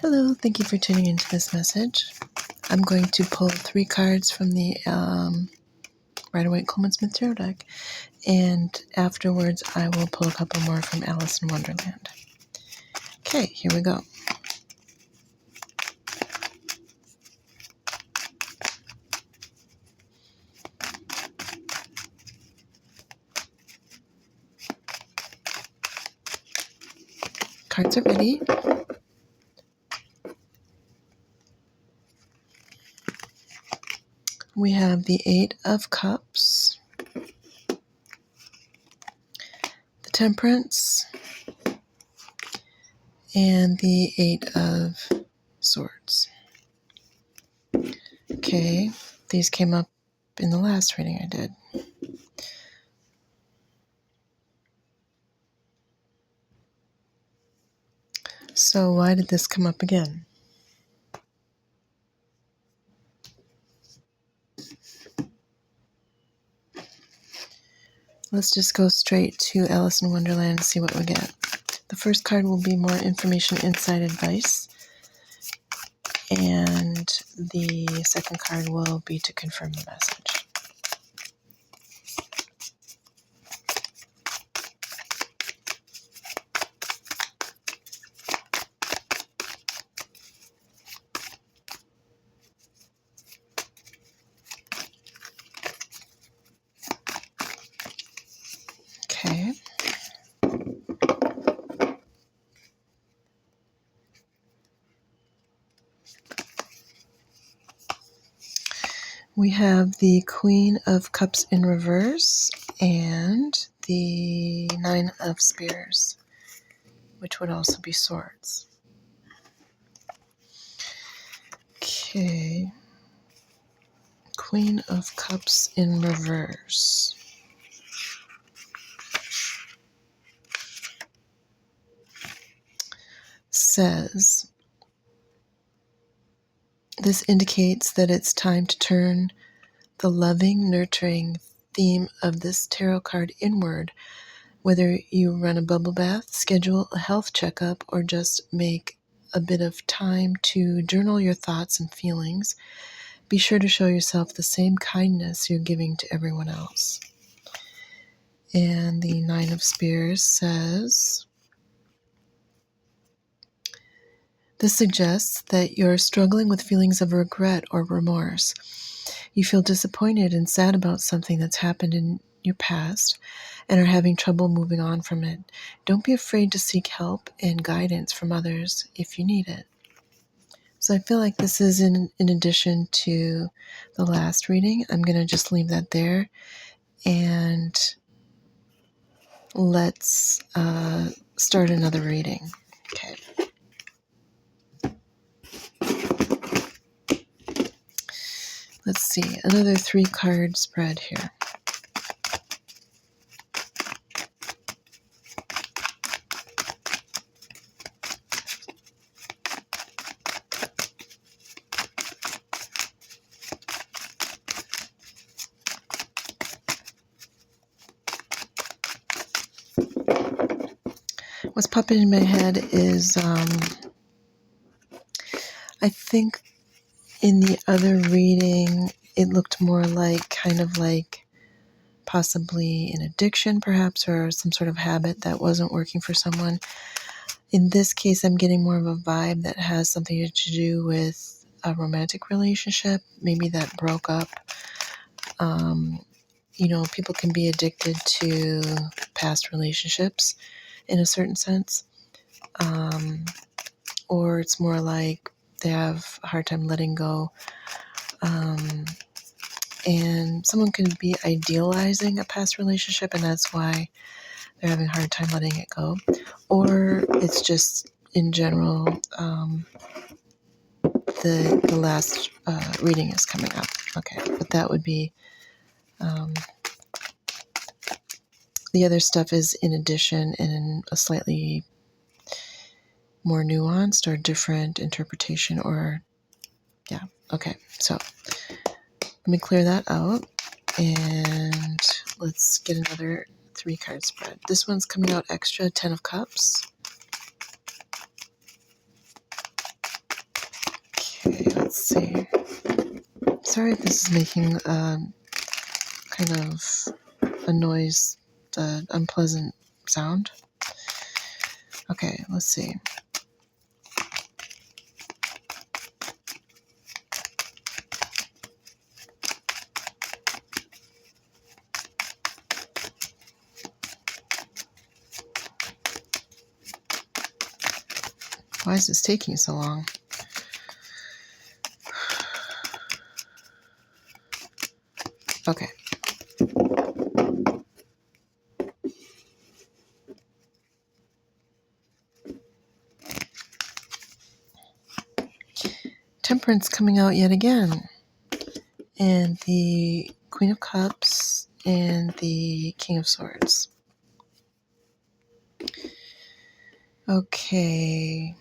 Hello, thank you for tuning into this message. I'm going to pull 3 cards from the Rider-Waite Coleman-Smith Tarot deck, and afterwards I will pull a couple more from Alice in Wonderland. Okay, here we go. Cards are ready. We have the 8 of Cups, the Temperance, and the 8 of Swords. Okay, these came up in the last reading I did. So why did this come up again? Let's just go straight to Alice in Wonderland and see what we get. The first card will be more information, insight, advice. And the second card will be to confirm the message. Okay. We have the Queen of Cups in reverse and the 9 of Spears, which would also be swords. Okay. Queen of Cups in reverse. Says, this indicates that it's time to turn the loving, nurturing theme of this tarot card inward. Whether you run a bubble bath, schedule a health checkup, or just make a bit of time to journal your thoughts and feelings, be sure to show yourself the same kindness you're giving to everyone else. And the 9 of Spears says, this suggests that you're struggling with feelings of regret or remorse. You feel disappointed and sad about something that's happened in your past and are having trouble moving on from it. Don't be afraid to seek help and guidance from others if you need it. So I feel like this is in addition to the last reading. I'm going to just leave that there, and let's start another reading. Okay. Let's see, another 3-card spread here. What's popping in my head is, I think in the other reading, it looked more like, kind of like possibly an addiction perhaps, or some sort of habit that wasn't working for someone. In this case, I'm getting more of a vibe that has something to do with a romantic relationship, maybe that broke up. People can be addicted to past relationships in a certain sense. Or it's more like they have a hard time letting go. And someone can be idealizing a past relationship, and that's why they're having a hard time letting it go. Or it's just, in general, the last reading is coming up. Okay, but that would be... the other stuff is in addition and in a slightly more nuanced or different interpretation, or... yeah, okay. So let me clear that out, and let's get another 3-card spread. This one's coming out extra, 10 of Cups. let's see. Sorry if this is making kind of a noise, unpleasant sound. Okay, let's see. Why is this taking so long? Okay. Temperance coming out yet again. And the Queen of Cups and the King of Swords. Okay.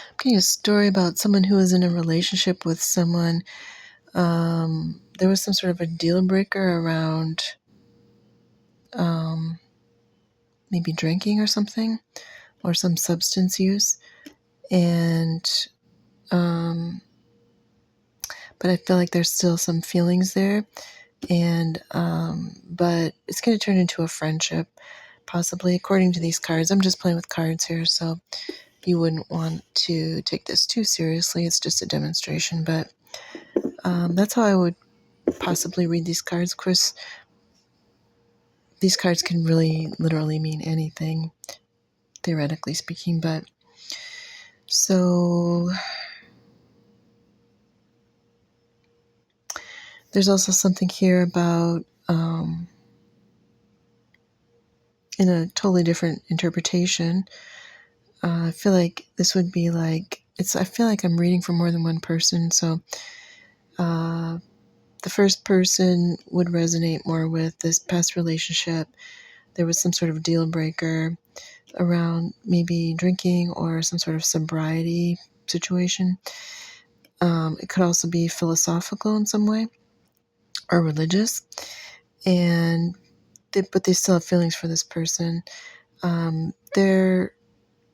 I'm getting a story about someone who was in a relationship with someone. There was some sort of a deal breaker around maybe drinking or something, or some substance use. And, but I feel like there's still some feelings there. And, but it's going to turn into a friendship, possibly, according to these cards. I'm just playing with cards here, so you wouldn't want to take this too seriously. It's just a demonstration, but that's how I would possibly read these cards. Of course, these cards can really literally mean anything, theoretically speaking, but so there's also something here about in a totally different interpretation. I feel like this would be like I feel like I'm reading for more than one person, so the first person would resonate more with this past relationship. There was some sort of deal breaker around maybe drinking or some sort of sobriety situation. It could also be philosophical in some way or religious, but they still have feelings for this person. They're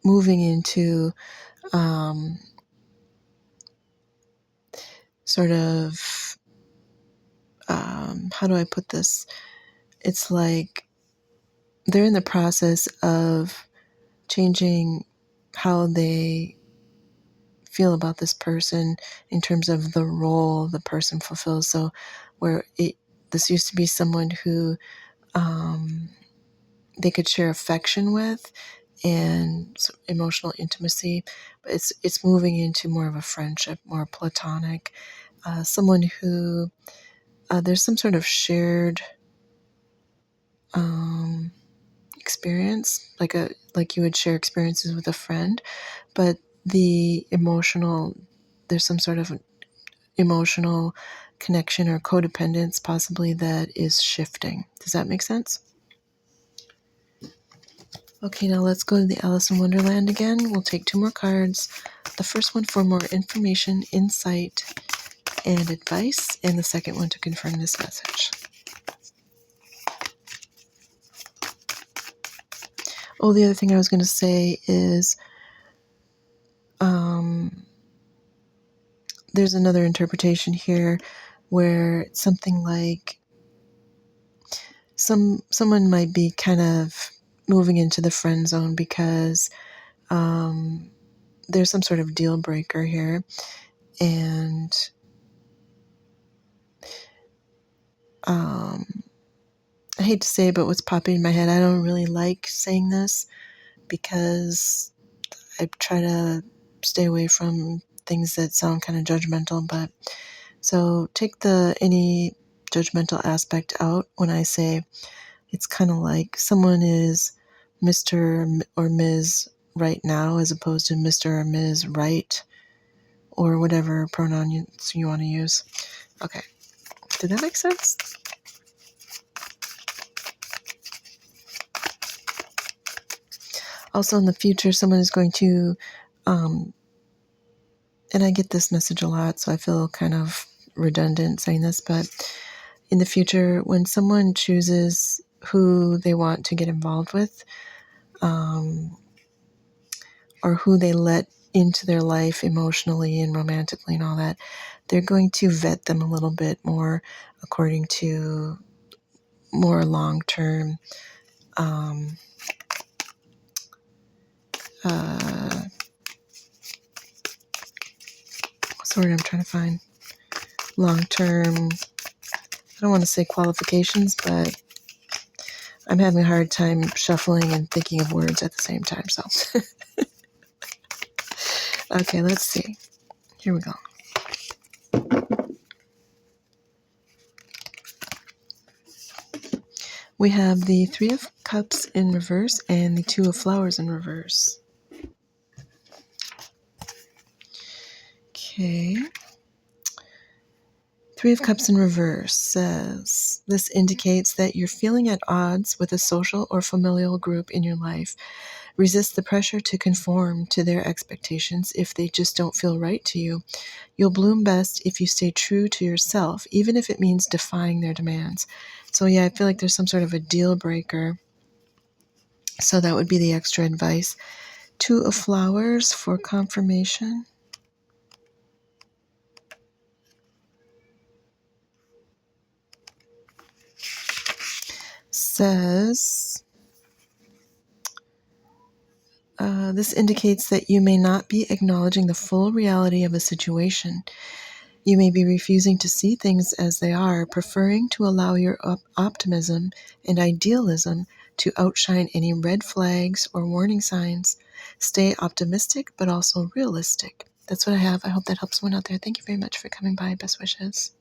moving into sort of how do I put this? It's like they're in the process of changing how they feel about this person in terms of the role the person fulfills. So this used to be someone who they could share affection with and emotional intimacy, but it's moving into more of a friendship, more platonic, someone who there's some sort of shared experience, like you would share experiences with a friend, but there's some sort of emotional connection or codependence possibly that is shifting. Does that make sense? Okay, now let's go to the Alice in Wonderland again. We'll take 2 more cards. The first one for more information, insight, and advice, and the second one to confirm this message. Oh, the other thing I was going to say is there's another interpretation here where it's something like someone might be kind of moving into the friend zone because there's some sort of deal breaker here, and I hate to say it, but what's popping in my head, I don't really like saying this because I try to stay away from things that sound kind of judgmental, but so take any judgmental aspect out when I say it's kind of like someone is Mr. or Ms. right now as opposed to Mr. or Ms. right, or whatever pronoun you want to use. Okay, did that make sense? Also, in the future, someone is going to, and I get this message a lot, so I feel kind of redundant saying this, but in the future, when someone chooses who they want to get involved with, or who they let into their life emotionally and romantically and all that, they're going to vet them a little bit more according to more long-term what's the word I'm trying to find? Long-term, I don't want to say qualifications, but I'm having a hard time shuffling and thinking of words at the same time. So, okay, let's see. Here we go. We have the Three of Cups in reverse and the Two of Flowers in reverse. Okay. Three of Cups in reverse says, this indicates that you're feeling at odds with a social or familial group in your life. Resist the pressure to conform to their expectations if they just don't feel right to you. You'll bloom best if you stay true to yourself, even if it means defying their demands. So yeah, I feel like there's some sort of a deal breaker. So that would be the extra advice. Two of Flowers for confirmation. Says, this indicates that you may not be acknowledging the full reality of a situation. You may be refusing to see things as they are, preferring to allow your optimism and idealism to outshine any red flags or warning signs. Stay optimistic, but also realistic. That's what I have. I hope that helps someone out there. Thank you very much for coming by. Best wishes.